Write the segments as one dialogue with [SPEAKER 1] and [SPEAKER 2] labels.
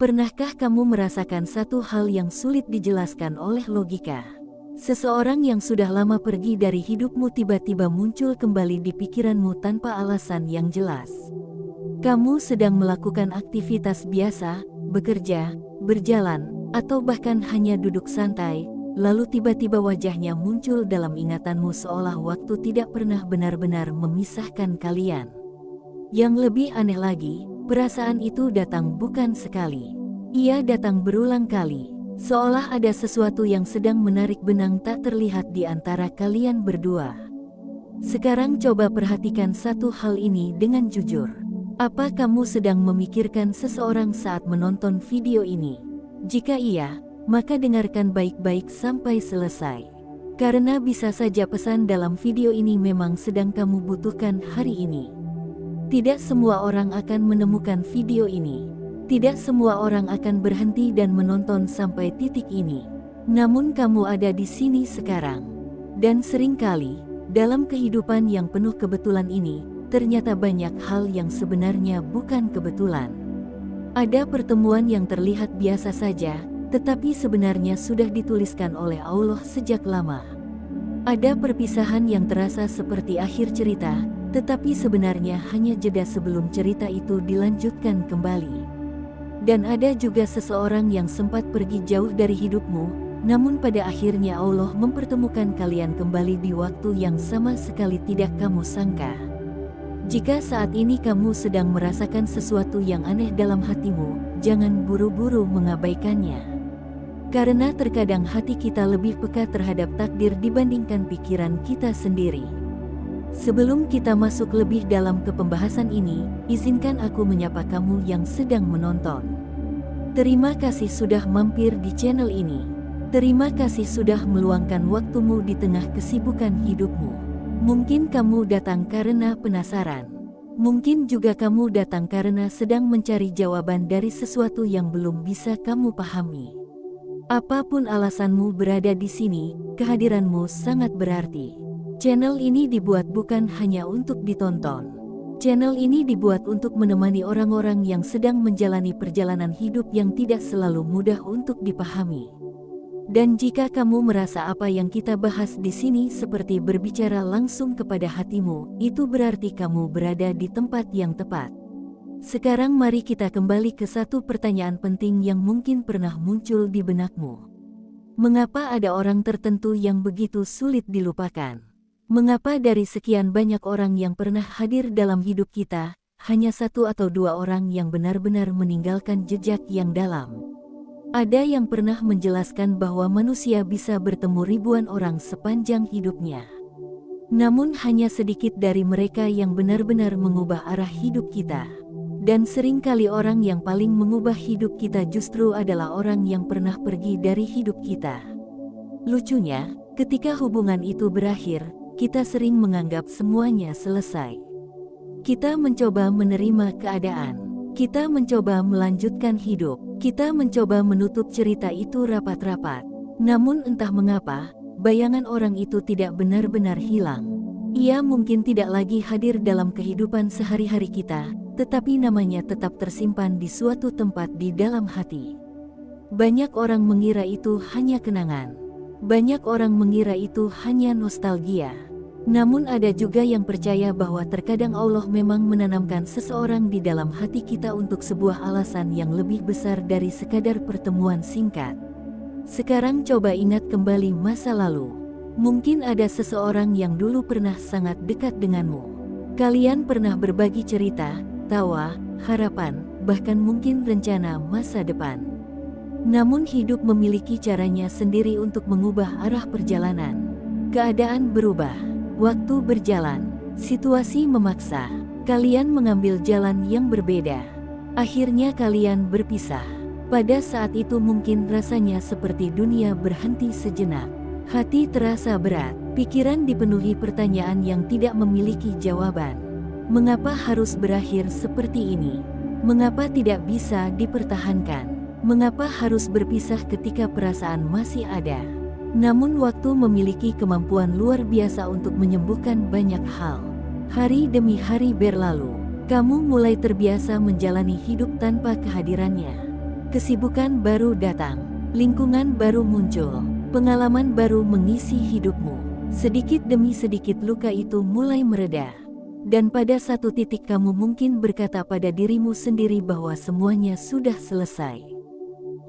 [SPEAKER 1] Pernahkah kamu merasakan satu hal yang sulit dijelaskan oleh logika? Seseorang yang sudah lama pergi dari hidupmu tiba-tiba muncul kembali di pikiranmu tanpa alasan yang jelas. Kamu sedang melakukan aktivitas biasa, bekerja, berjalan, atau bahkan hanya duduk santai, lalu tiba-tiba wajahnya muncul dalam ingatanmu seolah waktu tidak pernah benar-benar memisahkan kalian. Yang lebih aneh lagi, perasaan itu datang bukan sekali. Ia datang berulang kali, seolah ada sesuatu yang sedang menarik benang tak terlihat di antara kalian berdua. Sekarang coba perhatikan satu hal ini dengan jujur. Apa kamu sedang memikirkan seseorang saat menonton video ini? Jika iya, maka dengarkan baik-baik sampai selesai. Karena bisa saja pesan dalam video ini memang sedang kamu butuhkan hari ini. Tidak semua orang akan menemukan video ini. Tidak semua orang akan berhenti dan menonton sampai titik ini. Namun kamu ada di sini sekarang. Dan seringkali, dalam kehidupan yang penuh kebetulan ini, ternyata banyak hal yang sebenarnya bukan kebetulan. Ada pertemuan yang terlihat biasa saja, tetapi sebenarnya sudah dituliskan oleh Allah sejak lama. Ada perpisahan yang terasa seperti akhir cerita, tetapi sebenarnya hanya jeda sebelum cerita itu dilanjutkan kembali. Dan ada juga seseorang yang sempat pergi jauh dari hidupmu, namun pada akhirnya Allah mempertemukan kalian kembali di waktu yang sama sekali tidak kamu sangka. Jika saat ini kamu sedang merasakan sesuatu yang aneh dalam hatimu, jangan buru-buru mengabaikannya. Karena terkadang hati kita lebih peka terhadap takdir dibandingkan pikiran kita sendiri. Sebelum kita masuk lebih dalam ke pembahasan ini, izinkan aku menyapa kamu yang sedang menonton. Terima kasih sudah mampir di channel ini. Terima kasih sudah meluangkan waktumu di tengah kesibukan hidupmu. Mungkin kamu datang karena penasaran. Mungkin juga kamu datang karena sedang mencari jawaban dari sesuatu yang belum bisa kamu pahami. Apapun alasanmu berada di sini, kehadiranmu sangat berarti. Channel ini dibuat bukan hanya untuk ditonton. Channel ini dibuat untuk menemani orang-orang yang sedang menjalani perjalanan hidup yang tidak selalu mudah untuk dipahami. Dan jika kamu merasa apa yang kita bahas di sini seperti berbicara langsung kepada hatimu, itu berarti kamu berada di tempat yang tepat. Sekarang mari kita kembali ke satu pertanyaan penting yang mungkin pernah muncul di benakmu. Mengapa ada orang tertentu yang begitu sulit dilupakan? Mengapa dari sekian banyak orang yang pernah hadir dalam hidup kita, hanya satu atau dua orang yang benar-benar meninggalkan jejak yang dalam? Ada yang pernah menjelaskan bahwa manusia bisa bertemu ribuan orang sepanjang hidupnya. Namun hanya sedikit dari mereka yang benar-benar mengubah arah hidup kita. Dan seringkali orang yang paling mengubah hidup kita justru adalah orang yang pernah pergi dari hidup kita. Lucunya, ketika hubungan itu berakhir, kita sering menganggap semuanya selesai. Kita mencoba menerima keadaan. Kita mencoba melanjutkan hidup. Kita mencoba menutup cerita itu rapat-rapat. Namun entah mengapa, bayangan orang itu tidak benar-benar hilang. Ia mungkin tidak lagi hadir dalam kehidupan sehari-hari kita, tetapi namanya tetap tersimpan di suatu tempat di dalam hati. Banyak orang mengira itu hanya kenangan. Banyak orang mengira itu hanya nostalgia. Namun ada juga yang percaya bahwa terkadang Allah memang menanamkan seseorang di dalam hati kita untuk sebuah alasan yang lebih besar dari sekadar pertemuan singkat. Sekarang coba ingat kembali masa lalu. Mungkin ada seseorang yang dulu pernah sangat dekat denganmu. Kalian pernah berbagi cerita, tawa, harapan, bahkan mungkin rencana masa depan. Namun hidup memiliki caranya sendiri untuk mengubah arah perjalanan. Keadaan berubah. Waktu berjalan, situasi memaksa, kalian mengambil jalan yang berbeda. Akhirnya kalian berpisah. Pada saat itu mungkin rasanya seperti dunia berhenti sejenak. Hati terasa berat, pikiran dipenuhi pertanyaan yang tidak memiliki jawaban. Mengapa harus berakhir seperti ini? Mengapa tidak bisa dipertahankan? Mengapa harus berpisah ketika perasaan masih ada? Namun waktu memiliki kemampuan luar biasa untuk menyembuhkan banyak hal. Hari demi hari berlalu, kamu mulai terbiasa menjalani hidup tanpa kehadirannya. Kesibukan baru datang, lingkungan baru muncul, pengalaman baru mengisi hidupmu. Sedikit demi sedikit luka itu mulai mereda. Dan pada satu titik kamu mungkin berkata pada dirimu sendiri bahwa semuanya sudah selesai.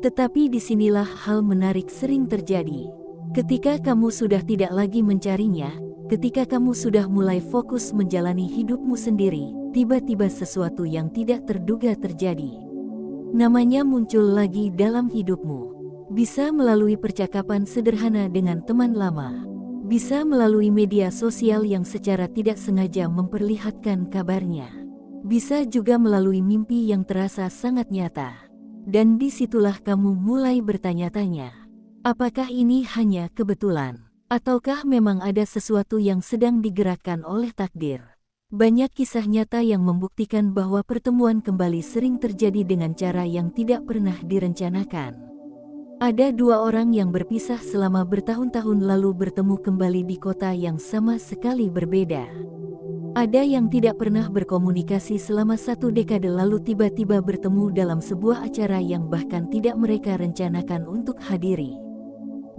[SPEAKER 1] Tetapi disinilah hal menarik sering terjadi. Ketika kamu sudah tidak lagi mencarinya, ketika kamu sudah mulai fokus menjalani hidupmu sendiri, tiba-tiba sesuatu yang tidak terduga terjadi. Namanya muncul lagi dalam hidupmu. Bisa melalui percakapan sederhana dengan teman lama. Bisa melalui media sosial yang secara tidak sengaja memperlihatkan kabarnya. Bisa juga melalui mimpi yang terasa sangat nyata. Dan disitulah kamu mulai bertanya-tanya. Apakah ini hanya kebetulan? Ataukah memang ada sesuatu yang sedang digerakkan oleh takdir? Banyak kisah nyata yang membuktikan bahwa pertemuan kembali sering terjadi dengan cara yang tidak pernah direncanakan. Ada dua orang yang berpisah selama bertahun-tahun lalu bertemu kembali di kota yang sama sekali berbeda. Ada yang tidak pernah berkomunikasi selama 1 dekade lalu tiba-tiba bertemu dalam sebuah acara yang bahkan tidak mereka rencanakan untuk hadiri.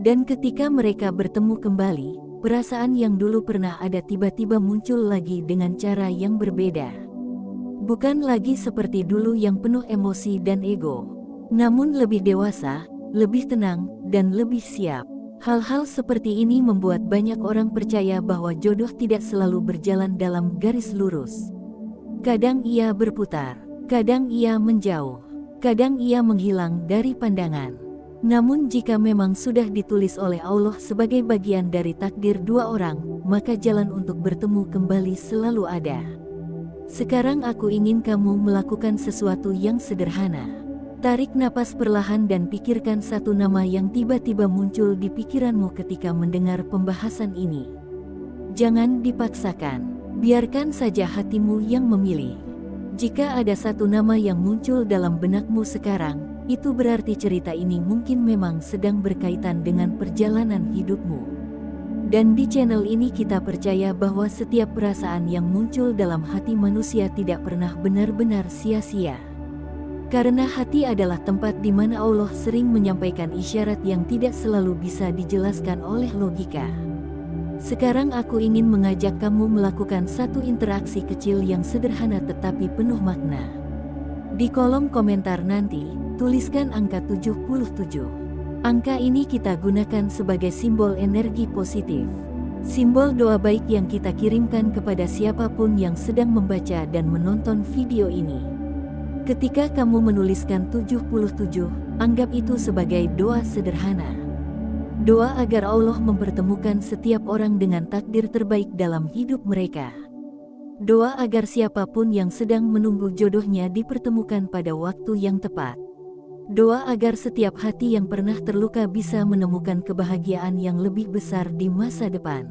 [SPEAKER 1] Dan ketika mereka bertemu kembali, perasaan yang dulu pernah ada tiba-tiba muncul lagi dengan cara yang berbeda. Bukan lagi seperti dulu yang penuh emosi dan ego, namun lebih dewasa, lebih tenang, dan lebih siap. Hal-hal seperti ini membuat banyak orang percaya bahwa jodoh tidak selalu berjalan dalam garis lurus. Kadang ia berputar, kadang ia menjauh, kadang ia menghilang dari pandangan. Namun jika memang sudah ditulis oleh Allah sebagai bagian dari takdir dua orang, maka jalan untuk bertemu kembali selalu ada. Sekarang aku ingin kamu melakukan sesuatu yang sederhana. Tarik napas perlahan dan pikirkan satu nama yang tiba-tiba muncul di pikiranmu ketika mendengar pembahasan ini. Jangan dipaksakan, biarkan saja hatimu yang memilih. Jika ada satu nama yang muncul dalam benakmu sekarang, itu berarti cerita ini mungkin memang sedang berkaitan dengan perjalanan hidupmu. Dan di channel ini kita percaya bahwa setiap perasaan yang muncul dalam hati manusia tidak pernah benar-benar sia-sia. Karena hati adalah tempat di mana Allah sering menyampaikan isyarat yang tidak selalu bisa dijelaskan oleh logika. Sekarang aku ingin mengajak kamu melakukan satu interaksi kecil yang sederhana tetapi penuh makna. Di kolom komentar nanti, tuliskan angka 77. Angka ini kita gunakan sebagai simbol energi positif. Simbol doa baik yang kita kirimkan kepada siapapun yang sedang membaca dan menonton video ini. Ketika kamu menuliskan 77, anggap itu sebagai doa sederhana. Doa agar Allah mempertemukan setiap orang dengan takdir terbaik dalam hidup mereka. Doa agar siapapun yang sedang menunggu jodohnya dipertemukan pada waktu yang tepat. Doa agar setiap hati yang pernah terluka bisa menemukan kebahagiaan yang lebih besar di masa depan.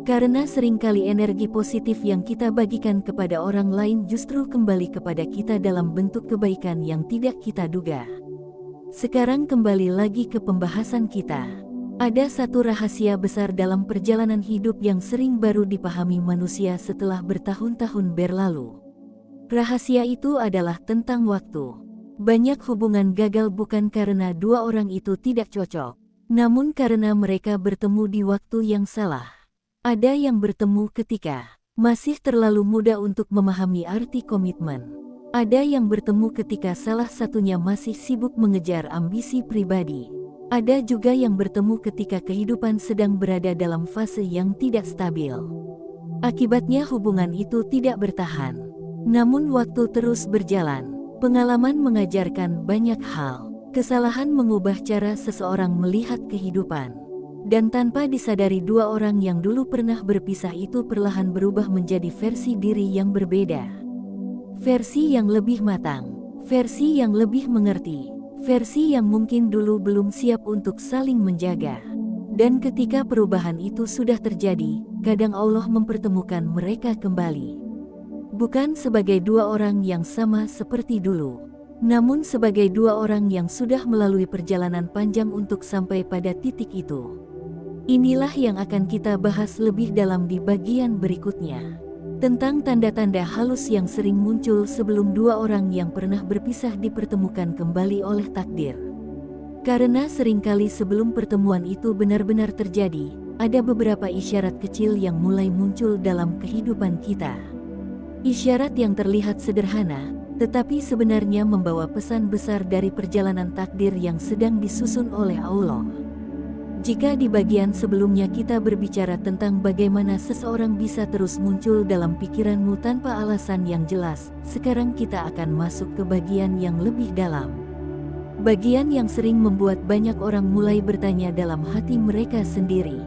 [SPEAKER 1] Karena seringkali energi positif yang kita bagikan kepada orang lain justru kembali kepada kita dalam bentuk kebaikan yang tidak kita duga. Sekarang kembali lagi ke pembahasan kita. Ada satu rahasia besar dalam perjalanan hidup yang sering baru dipahami manusia setelah bertahun-tahun berlalu. Rahasia itu adalah tentang waktu. Banyak hubungan gagal bukan karena dua orang itu tidak cocok, namun karena mereka bertemu di waktu yang salah. Ada yang bertemu ketika masih terlalu muda untuk memahami arti komitmen. Ada yang bertemu ketika salah satunya masih sibuk mengejar ambisi pribadi. Ada juga yang bertemu ketika kehidupan sedang berada dalam fase yang tidak stabil. Akibatnya hubungan itu tidak bertahan. Namun waktu terus berjalan. Pengalaman mengajarkan banyak hal. Kesalahan mengubah cara seseorang melihat kehidupan. Dan tanpa disadari dua orang yang dulu pernah berpisah itu perlahan berubah menjadi versi diri yang berbeda. Versi yang lebih matang. Versi yang lebih mengerti. Versi yang mungkin dulu belum siap untuk saling menjaga. Dan ketika perubahan itu sudah terjadi, kadang Allah mempertemukan mereka kembali. Bukan sebagai dua orang yang sama seperti dulu, namun sebagai dua orang yang sudah melalui perjalanan panjang untuk sampai pada titik itu. Inilah yang akan kita bahas lebih dalam di bagian berikutnya. Tentang tanda-tanda halus yang sering muncul sebelum dua orang yang pernah berpisah dipertemukan kembali oleh takdir. Karena seringkali sebelum pertemuan itu benar-benar terjadi, ada beberapa isyarat kecil yang mulai muncul dalam kehidupan kita. Isyarat yang terlihat sederhana, tetapi sebenarnya membawa pesan besar dari perjalanan takdir yang sedang disusun oleh Allah. Jika di bagian sebelumnya kita berbicara tentang bagaimana seseorang bisa terus muncul dalam pikiranmu tanpa alasan yang jelas, sekarang kita akan masuk ke bagian yang lebih dalam. Bagian yang sering membuat banyak orang mulai bertanya dalam hati mereka sendiri.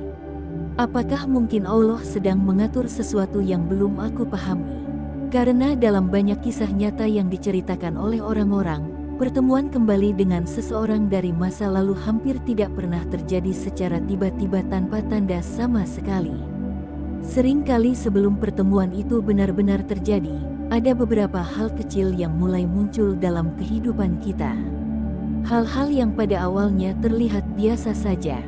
[SPEAKER 1] Apakah mungkin Allah sedang mengatur sesuatu yang belum aku pahami? Karena dalam banyak kisah nyata yang diceritakan oleh orang-orang, pertemuan kembali dengan seseorang dari masa lalu hampir tidak pernah terjadi secara tiba-tiba tanpa tanda sama sekali. Seringkali sebelum pertemuan itu benar-benar terjadi, ada beberapa hal kecil yang mulai muncul dalam kehidupan kita. Hal-hal yang pada awalnya terlihat biasa saja.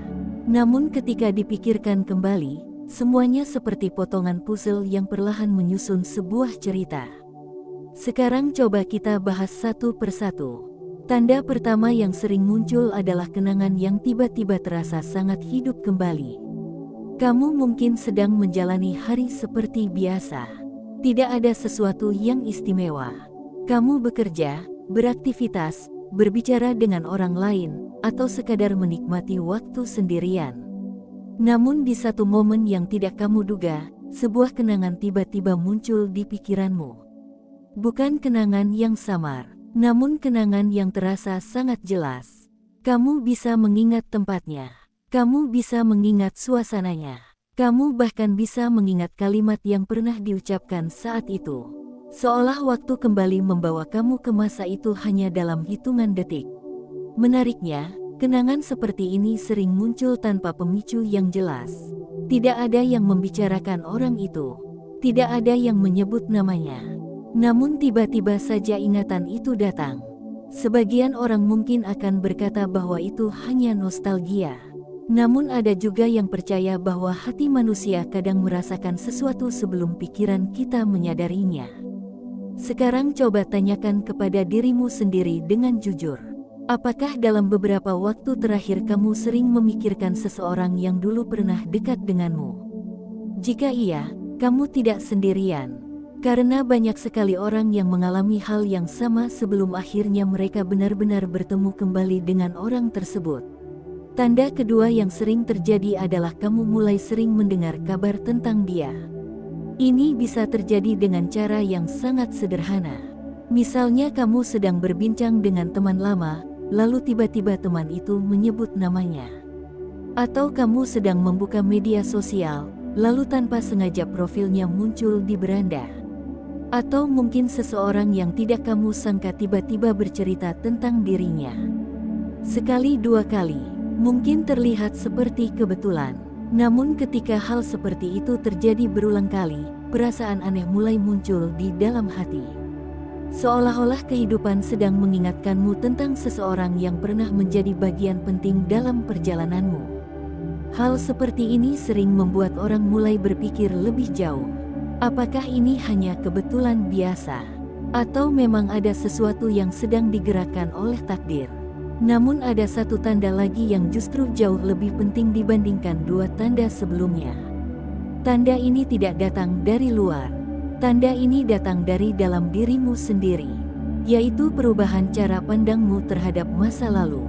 [SPEAKER 1] Namun ketika dipikirkan kembali, semuanya seperti potongan puzzle yang perlahan menyusun sebuah cerita. Sekarang coba kita bahas satu persatu. Tanda pertama yang sering muncul adalah kenangan yang tiba-tiba terasa sangat hidup kembali. Kamu mungkin sedang menjalani hari seperti biasa. Tidak ada sesuatu yang istimewa. Kamu bekerja, beraktivitas, berbicara dengan orang lain, atau sekadar menikmati waktu sendirian. Namun di satu momen yang tidak kamu duga, sebuah kenangan tiba-tiba muncul di pikiranmu. Bukan kenangan yang samar, namun kenangan yang terasa sangat jelas. Kamu bisa mengingat tempatnya. Kamu bisa mengingat suasananya. Kamu bahkan bisa mengingat kalimat yang pernah diucapkan saat itu. Seolah waktu kembali membawa kamu ke masa itu hanya dalam hitungan detik. Menariknya, kenangan seperti ini sering muncul tanpa pemicu yang jelas. Tidak ada yang membicarakan orang itu. Tidak ada yang menyebut namanya. Namun tiba-tiba saja ingatan itu datang. Sebagian orang mungkin akan berkata bahwa itu hanya nostalgia. Namun ada juga yang percaya bahwa hati manusia kadang merasakan sesuatu sebelum pikiran kita menyadarinya. Sekarang coba tanyakan kepada dirimu sendiri dengan jujur. Apakah dalam beberapa waktu terakhir kamu sering memikirkan seseorang yang dulu pernah dekat denganmu? Jika iya, kamu tidak sendirian. Karena banyak sekali orang yang mengalami hal yang sama sebelum akhirnya mereka benar-benar bertemu kembali dengan orang tersebut. Tanda kedua yang sering terjadi adalah kamu mulai sering mendengar kabar tentang dia. Ini bisa terjadi dengan cara yang sangat sederhana. Misalnya kamu sedang berbincang dengan teman lama, lalu tiba-tiba teman itu menyebut namanya. Atau kamu sedang membuka media sosial, lalu tanpa sengaja profilnya muncul di beranda. Atau mungkin seseorang yang tidak kamu sangka tiba-tiba bercerita tentang dirinya. Sekali dua kali, mungkin terlihat seperti kebetulan. Namun ketika hal seperti itu terjadi berulang kali, perasaan aneh mulai muncul di dalam hati. Seolah-olah kehidupan sedang mengingatkanmu tentang seseorang yang pernah menjadi bagian penting dalam perjalananmu. Hal seperti ini sering membuat orang mulai berpikir lebih jauh. Apakah ini hanya kebetulan biasa? Atau memang ada sesuatu yang sedang digerakkan oleh takdir? Namun ada satu tanda lagi yang justru jauh lebih penting dibandingkan dua tanda sebelumnya. Tanda ini tidak datang dari luar. Tanda ini datang dari dalam dirimu sendiri, yaitu perubahan cara pandangmu terhadap masa lalu.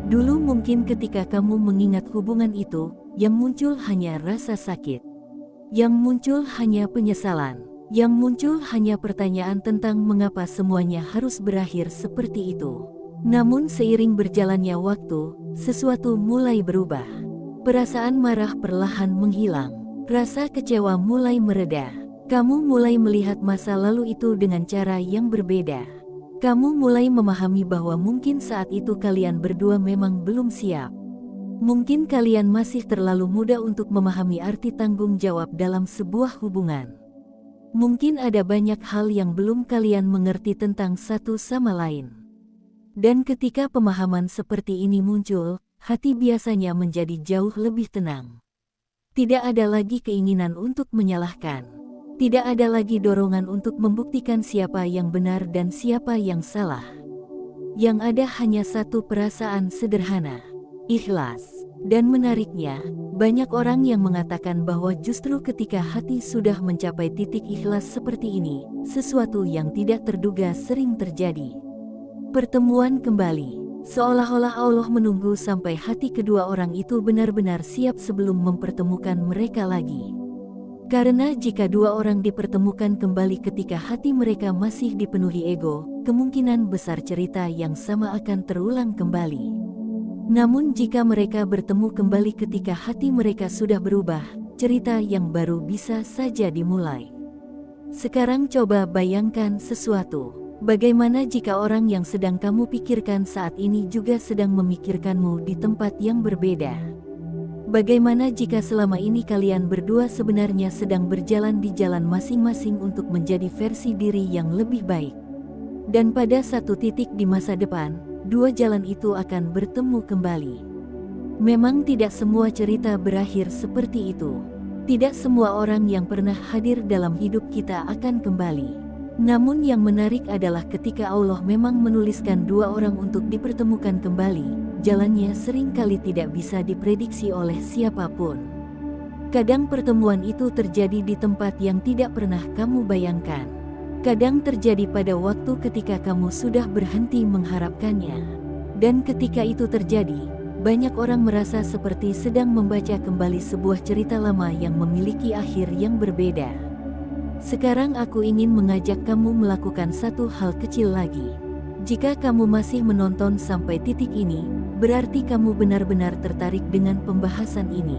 [SPEAKER 1] Dulu mungkin ketika kamu mengingat hubungan itu, yang muncul hanya rasa sakit. Yang muncul hanya penyesalan. Yang muncul hanya pertanyaan tentang mengapa semuanya harus berakhir seperti itu. Namun seiring berjalannya waktu, sesuatu mulai berubah. Perasaan marah perlahan menghilang. Rasa kecewa mulai mereda. Kamu mulai melihat masa lalu itu dengan cara yang berbeda. Kamu mulai memahami bahwa mungkin saat itu kalian berdua memang belum siap. Mungkin kalian masih terlalu muda untuk memahami arti tanggung jawab dalam sebuah hubungan. Mungkin ada banyak hal yang belum kalian mengerti tentang satu sama lain. Dan ketika pemahaman seperti ini muncul, hati biasanya menjadi jauh lebih tenang. Tidak ada lagi keinginan untuk menyalahkan. Tidak ada lagi dorongan untuk membuktikan siapa yang benar dan siapa yang salah. Yang ada hanya satu perasaan sederhana, ikhlas. Dan menariknya, banyak orang yang mengatakan bahwa justru ketika hati sudah mencapai titik ikhlas seperti ini, sesuatu yang tidak terduga sering terjadi. Pertemuan kembali, seolah-olah Allah menunggu sampai hati kedua orang itu benar-benar siap sebelum mempertemukan mereka lagi. Karena jika dua orang dipertemukan kembali ketika hati mereka masih dipenuhi ego, kemungkinan besar cerita yang sama akan terulang kembali. Namun jika mereka bertemu kembali ketika hati mereka sudah berubah, cerita yang baru bisa saja dimulai. Sekarang coba bayangkan sesuatu. Bagaimana jika orang yang sedang kamu pikirkan saat ini juga sedang memikirkanmu di tempat yang berbeda? Bagaimana jika selama ini kalian berdua sebenarnya sedang berjalan di jalan masing-masing untuk menjadi versi diri yang lebih baik? Dan pada satu titik di masa depan, dua jalan itu akan bertemu kembali. Memang tidak semua cerita berakhir seperti itu. Tidak semua orang yang pernah hadir dalam hidup kita akan kembali. Namun yang menarik adalah ketika Allah memang menuliskan dua orang untuk dipertemukan kembali, jalannya seringkali tidak bisa diprediksi oleh siapapun. Kadang pertemuan itu terjadi di tempat yang tidak pernah kamu bayangkan. Kadang terjadi pada waktu ketika kamu sudah berhenti mengharapkannya. Dan ketika itu terjadi, banyak orang merasa seperti sedang membaca kembali sebuah cerita lama yang memiliki akhir yang berbeda. Sekarang aku ingin mengajak kamu melakukan satu hal kecil lagi. Jika kamu masih menonton sampai titik ini, berarti kamu benar-benar tertarik dengan pembahasan ini.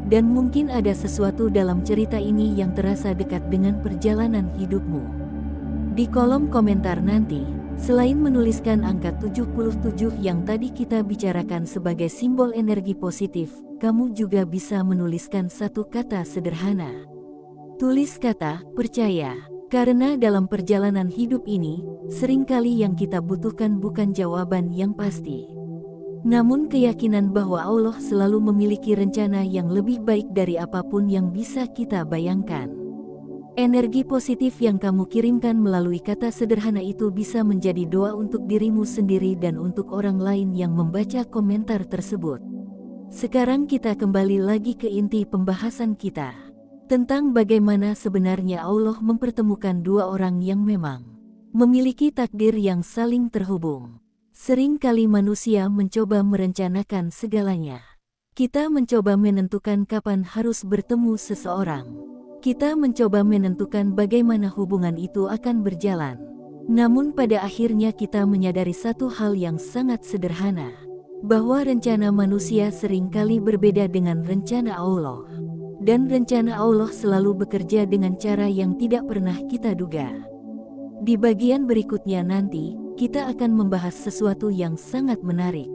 [SPEAKER 1] Dan mungkin ada sesuatu dalam cerita ini yang terasa dekat dengan perjalanan hidupmu. Di kolom komentar nanti, selain menuliskan angka 77 yang tadi kita bicarakan sebagai simbol energi positif, kamu juga bisa menuliskan satu kata sederhana. Tulis kata percaya, karena dalam perjalanan hidup ini, seringkali yang kita butuhkan bukan jawaban yang pasti, namun keyakinan bahwa Allah selalu memiliki rencana yang lebih baik dari apapun yang bisa kita bayangkan. Energi positif yang kamu kirimkan melalui kata sederhana itu bisa menjadi doa untuk dirimu sendiri dan untuk orang lain yang membaca komentar tersebut. Sekarang kita kembali lagi ke inti pembahasan kita, tentang bagaimana sebenarnya Allah mempertemukan dua orang yang memang memiliki takdir yang saling terhubung. Seringkali manusia mencoba merencanakan segalanya. Kita mencoba menentukan kapan harus bertemu seseorang. Kita mencoba menentukan bagaimana hubungan itu akan berjalan. Namun pada akhirnya kita menyadari satu hal yang sangat sederhana, bahwa rencana manusia seringkali berbeda dengan rencana Allah. Dan rencana Allah selalu bekerja dengan cara yang tidak pernah kita duga. Di bagian berikutnya nanti, kita akan membahas sesuatu yang sangat menarik,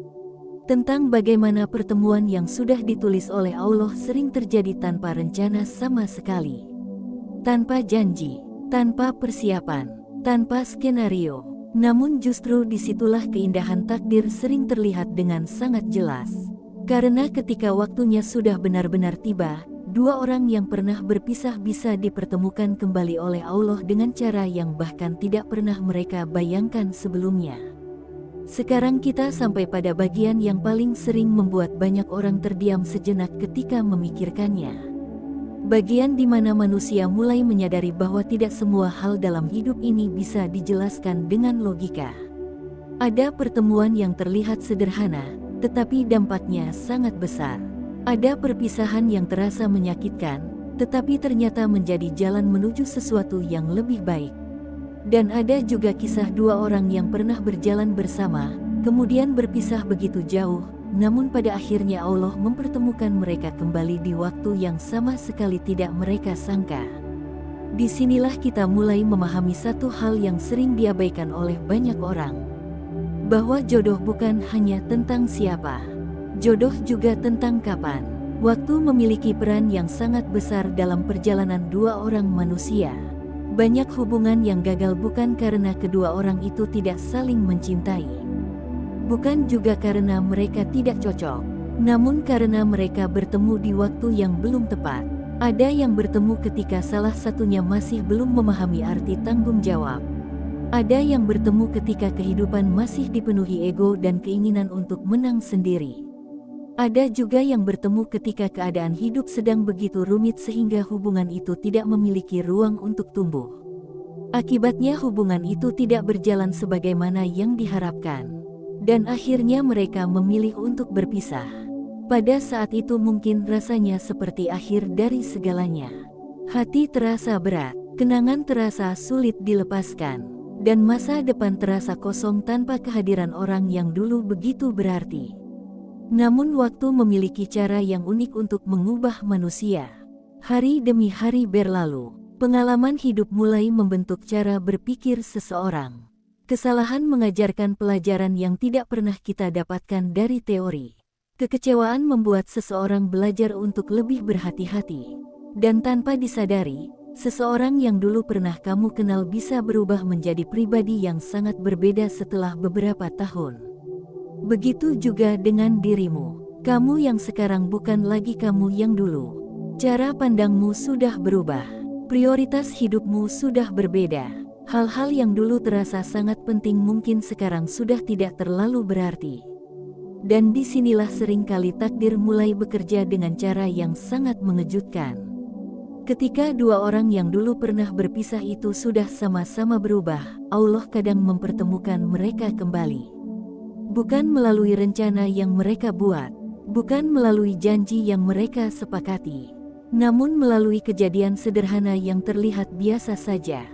[SPEAKER 1] tentang bagaimana pertemuan yang sudah ditulis oleh Allah sering terjadi tanpa rencana sama sekali. Tanpa janji, tanpa persiapan, tanpa skenario. Namun justru disitulah keindahan takdir sering terlihat dengan sangat jelas. Karena ketika waktunya sudah benar-benar tiba, dua orang yang pernah berpisah bisa dipertemukan kembali oleh Allah dengan cara yang bahkan tidak pernah mereka bayangkan sebelumnya. Sekarang kita sampai pada bagian yang paling sering membuat banyak orang terdiam sejenak ketika memikirkannya. Bagian di mana manusia mulai menyadari bahwa tidak semua hal dalam hidup ini bisa dijelaskan dengan logika. Ada pertemuan yang terlihat sederhana, tetapi dampaknya sangat besar. Ada perpisahan yang terasa menyakitkan, tetapi ternyata menjadi jalan menuju sesuatu yang lebih baik. Dan ada juga kisah dua orang yang pernah berjalan bersama, kemudian berpisah begitu jauh, namun pada akhirnya Allah mempertemukan mereka kembali di waktu yang sama sekali tidak mereka sangka. Disinilah kita mulai memahami satu hal yang sering diabaikan oleh banyak orang, bahwa jodoh bukan hanya tentang siapa. Jodoh juga tentang kapan. Waktu memiliki peran yang sangat besar dalam perjalanan dua orang manusia. Banyak hubungan yang gagal bukan karena kedua orang itu tidak saling mencintai. Bukan juga karena mereka tidak cocok, namun karena mereka bertemu di waktu yang belum tepat. Ada yang bertemu ketika salah satunya masih belum memahami arti tanggung jawab. Ada yang bertemu ketika kehidupan masih dipenuhi ego dan keinginan untuk menang sendiri. Ada juga yang bertemu ketika keadaan hidup sedang begitu rumit sehingga hubungan itu tidak memiliki ruang untuk tumbuh. Akibatnya hubungan itu tidak berjalan sebagaimana yang diharapkan. Dan akhirnya mereka memilih untuk berpisah. Pada saat itu mungkin rasanya seperti akhir dari segalanya. Hati terasa berat, kenangan terasa sulit dilepaskan, dan masa depan terasa kosong tanpa kehadiran orang yang dulu begitu berarti. Namun waktu memiliki cara yang unik untuk mengubah manusia. Hari demi hari berlalu. Pengalaman hidup mulai membentuk cara berpikir seseorang. Kesalahan mengajarkan pelajaran yang tidak pernah kita dapatkan dari teori. Kekecewaan membuat seseorang belajar untuk lebih berhati-hati. Dan tanpa disadari, seseorang yang dulu pernah kamu kenal bisa berubah menjadi pribadi yang sangat berbeda setelah beberapa tahun. Begitu juga dengan dirimu. Kamu yang sekarang bukan lagi kamu yang dulu. Cara pandangmu sudah berubah. Prioritas hidupmu sudah berbeda. Hal-hal yang dulu terasa sangat penting mungkin sekarang sudah tidak terlalu berarti. Dan disinilah seringkali takdir mulai bekerja dengan cara yang sangat mengejutkan. Ketika dua orang yang dulu pernah berpisah itu sudah sama-sama berubah, Allah kadang mempertemukan mereka kembali. Bukan melalui rencana yang mereka buat, bukan melalui janji yang mereka sepakati, namun melalui kejadian sederhana yang terlihat biasa saja.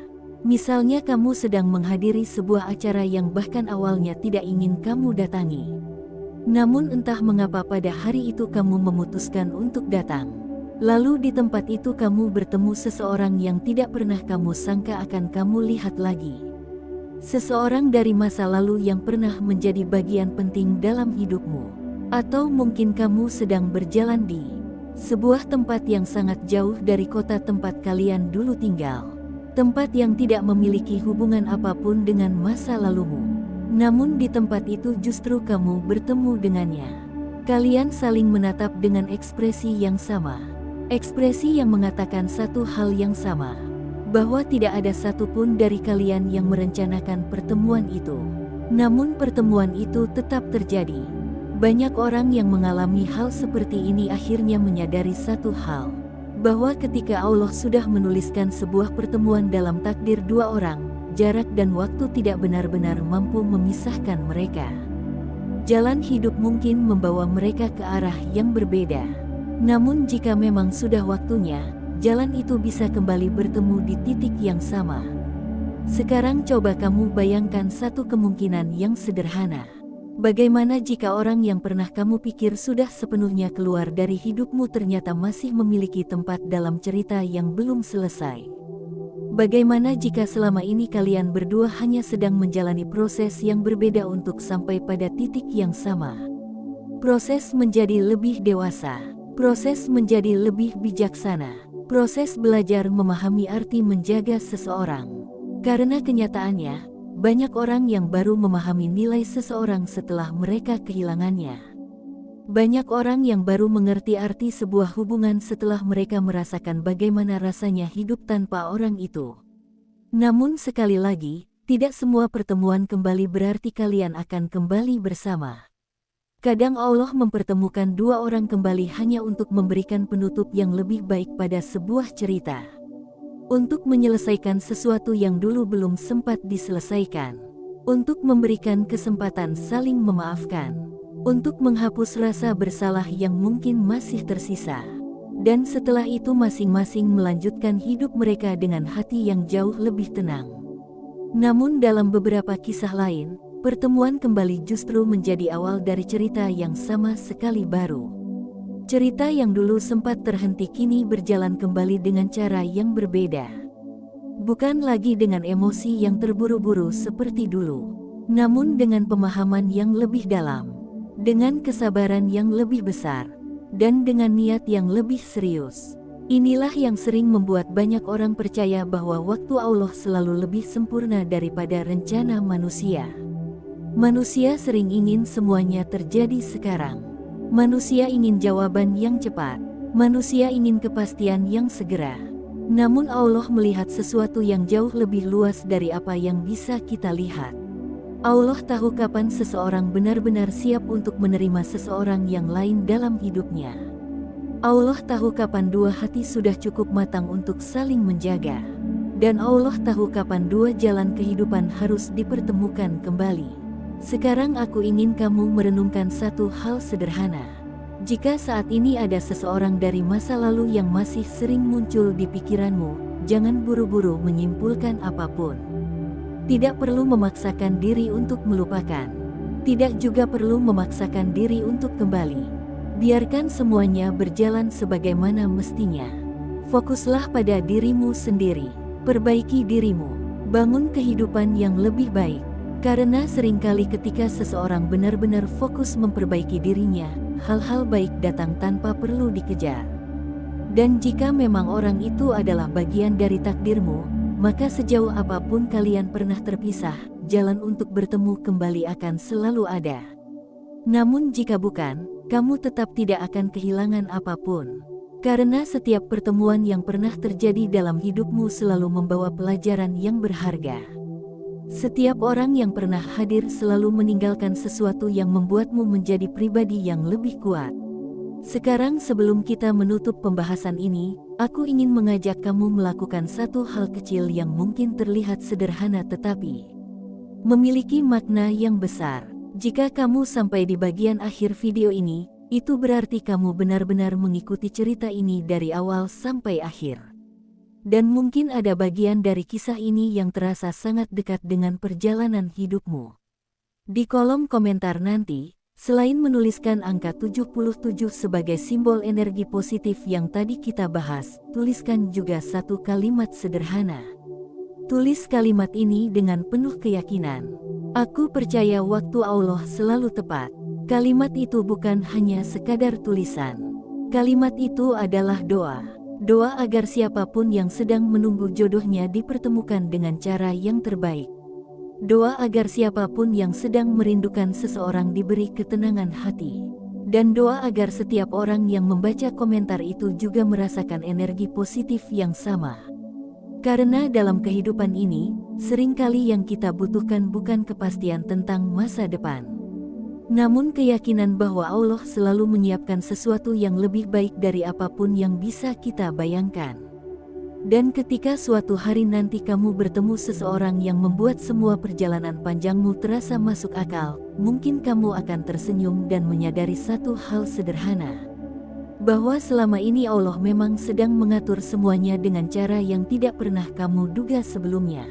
[SPEAKER 1] Misalnya kamu sedang menghadiri sebuah acara yang bahkan awalnya tidak ingin kamu datangi. Namun entah mengapa pada hari itu kamu memutuskan untuk datang. Lalu di tempat itu kamu bertemu seseorang yang tidak pernah kamu sangka akan kamu lihat lagi. Seseorang dari masa lalu yang pernah menjadi bagian penting dalam hidupmu. Atau mungkin kamu sedang berjalan di sebuah tempat yang sangat jauh dari kota tempat kalian dulu tinggal. Tempat yang tidak memiliki hubungan apapun dengan masa lalumu. Namun di tempat itu justru kamu bertemu dengannya. Kalian saling menatap dengan ekspresi yang sama. Ekspresi yang mengatakan satu hal yang sama. Bahwa tidak ada satupun dari kalian yang merencanakan pertemuan itu. Namun pertemuan itu tetap terjadi. Banyak orang yang mengalami hal seperti ini akhirnya menyadari satu hal, bahwa ketika Allah sudah menuliskan sebuah pertemuan dalam takdir dua orang, jarak dan waktu tidak benar-benar mampu memisahkan mereka. Jalan hidup mungkin membawa mereka ke arah yang berbeda. Namun jika memang sudah waktunya, jalan itu bisa kembali bertemu di titik yang sama. Sekarang coba kamu bayangkan satu kemungkinan yang sederhana. Bagaimana jika orang yang pernah kamu pikir sudah sepenuhnya keluar dari hidupmu ternyata masih memiliki tempat dalam cerita yang belum selesai? Bagaimana jika selama ini kalian berdua hanya sedang menjalani proses yang berbeda untuk sampai pada titik yang sama? Proses menjadi lebih dewasa, proses menjadi lebih bijaksana, proses belajar memahami arti menjaga seseorang. Karena kenyataannya, banyak orang yang baru memahami nilai seseorang setelah mereka kehilangannya. Banyak orang yang baru mengerti arti sebuah hubungan setelah mereka merasakan bagaimana rasanya hidup tanpa orang itu. Namun sekali lagi, tidak semua pertemuan kembali berarti kalian akan kembali bersama. Kadang Allah mempertemukan dua orang kembali hanya untuk memberikan penutup yang lebih baik pada sebuah cerita. Untuk menyelesaikan sesuatu yang dulu belum sempat diselesaikan. Untuk memberikan kesempatan saling memaafkan. Untuk menghapus rasa bersalah yang mungkin masih tersisa. Dan setelah itu masing-masing melanjutkan hidup mereka dengan hati yang jauh lebih tenang. Namun dalam beberapa kisah lain, pertemuan kembali justru menjadi awal dari cerita yang sama sekali baru. Cerita yang dulu sempat terhenti kini berjalan kembali dengan cara yang berbeda. Bukan lagi dengan emosi yang terburu-buru seperti dulu, namun dengan pemahaman yang lebih dalam, dengan kesabaran yang lebih besar, dan dengan niat yang lebih serius. Inilah yang sering membuat banyak orang percaya bahwa waktu Allah selalu lebih sempurna daripada rencana manusia. Manusia sering ingin semuanya terjadi sekarang. Manusia ingin jawaban yang cepat. Manusia ingin kepastian yang segera. Namun Allah melihat sesuatu yang jauh lebih luas dari apa yang bisa kita lihat. Allah tahu kapan seseorang benar-benar siap untuk menerima seseorang yang lain dalam hidupnya. Allah tahu kapan dua hati sudah cukup matang untuk saling menjaga. Dan Allah tahu kapan dua jalan kehidupan harus dipertemukan kembali. Sekarang aku ingin kamu merenungkan satu hal sederhana. Jika saat ini ada seseorang dari masa lalu yang masih sering muncul di pikiranmu, jangan buru-buru menyimpulkan apapun. Tidak perlu memaksakan diri untuk melupakan. Tidak juga perlu memaksakan diri untuk kembali. Biarkan semuanya berjalan sebagaimana mestinya. Fokuslah pada dirimu sendiri. Perbaiki dirimu. Bangun kehidupan yang lebih baik. Karena seringkali ketika seseorang benar-benar fokus memperbaiki dirinya, hal-hal baik datang tanpa perlu dikejar. Dan jika memang orang itu adalah bagian dari takdirmu, maka sejauh apapun kalian pernah terpisah, jalan untuk bertemu kembali akan selalu ada. Namun jika bukan, kamu tetap tidak akan kehilangan apapun. Karena setiap pertemuan yang pernah terjadi dalam hidupmu selalu membawa pelajaran yang berharga. Setiap orang yang pernah hadir selalu meninggalkan sesuatu yang membuatmu menjadi pribadi yang lebih kuat. Sekarang sebelum kita menutup pembahasan ini, aku ingin mengajak kamu melakukan satu hal kecil yang mungkin terlihat sederhana tetapi memiliki makna yang besar. Jika kamu sampai di bagian akhir video ini, itu berarti kamu benar-benar mengikuti cerita ini dari awal sampai akhir. Dan mungkin ada bagian dari kisah ini yang terasa sangat dekat dengan perjalanan hidupmu. Di kolom komentar nanti, selain menuliskan angka 77 sebagai simbol energi positif yang tadi kita bahas, tuliskan juga satu kalimat sederhana. Tulis kalimat ini dengan penuh keyakinan. Aku percaya waktu Allah selalu tepat. Kalimat itu bukan hanya sekadar tulisan. Kalimat itu adalah doa. Doa agar siapapun yang sedang menunggu jodohnya dipertemukan dengan cara yang terbaik. Doa agar siapapun yang sedang merindukan seseorang diberi ketenangan hati. Dan doa agar setiap orang yang membaca komentar itu juga merasakan energi positif yang sama. Karena dalam kehidupan ini, seringkali yang kita butuhkan bukan kepastian tentang masa depan, namun keyakinan bahwa Allah selalu menyiapkan sesuatu yang lebih baik dari apapun yang bisa kita bayangkan. Dan ketika suatu hari nanti kamu bertemu seseorang yang membuat semua perjalanan panjangmu terasa masuk akal, mungkin kamu akan tersenyum dan menyadari satu hal sederhana. Bahwa selama ini Allah memang sedang mengatur semuanya dengan cara yang tidak pernah kamu duga sebelumnya.